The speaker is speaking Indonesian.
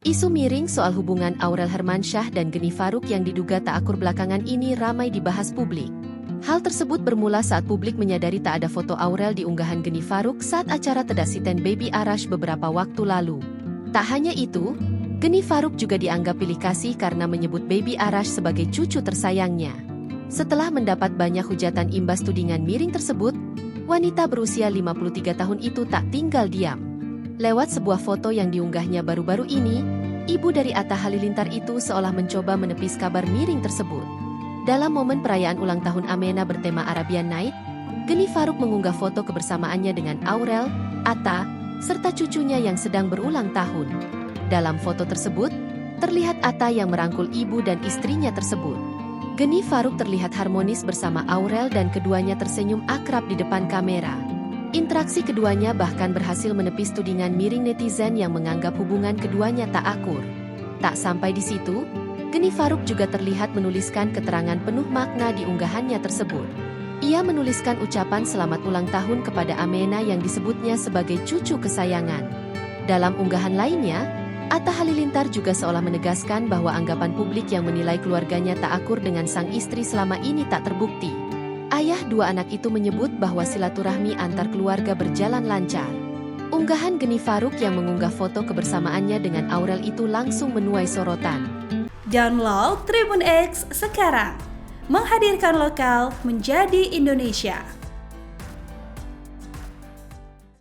Isu miring soal hubungan Aurel Hermansyah dan Geni Faruk yang diduga tak akur belakangan ini ramai dibahas publik. Hal tersebut bermula saat publik menyadari tak ada foto Aurel di unggahan Geni Faruk saat acara Tedasiten Baby Arash beberapa waktu lalu. Tak hanya itu, Geni Faruk juga dianggap pilih kasih karena menyebut Baby Arash sebagai cucu tersayangnya. Setelah mendapat banyak hujatan imbas tudingan miring tersebut, wanita berusia 53 tahun itu tak tinggal diam. Lewat sebuah foto yang diunggahnya baru-baru ini, ibu dari Atta Halilintar itu seolah mencoba menepis kabar miring tersebut. Dalam momen perayaan ulang tahun Amena bertema Arabian Night, Geni Faruk mengunggah foto kebersamaannya dengan Aurel, Atta, serta cucunya yang sedang berulang tahun. Dalam foto tersebut, terlihat Atta yang merangkul ibu dan istrinya tersebut. Geni Faruk terlihat harmonis bersama Aurel dan keduanya tersenyum akrab di depan kamera. Interaksi keduanya bahkan berhasil menepis tudingan miring netizen yang menganggap hubungan keduanya tak akur. Tak sampai di situ, Geni Faruk juga terlihat menuliskan keterangan penuh makna di unggahannya tersebut. Ia menuliskan ucapan selamat ulang tahun kepada Amena yang disebutnya sebagai cucu kesayangan. Dalam unggahan lainnya, Atta Halilintar juga seolah menegaskan bahwa anggapan publik yang menilai keluarganya tak akur dengan sang istri selama ini tak terbukti. Ayah dua anak itu menyebut bahwa silaturahmi antar keluarga berjalan lancar. Unggahan Geni Faruk yang mengunggah foto kebersamaannya dengan Aurel itu langsung menuai sorotan. Download Tribun X sekarang, menghadirkan lokal menjadi Indonesia.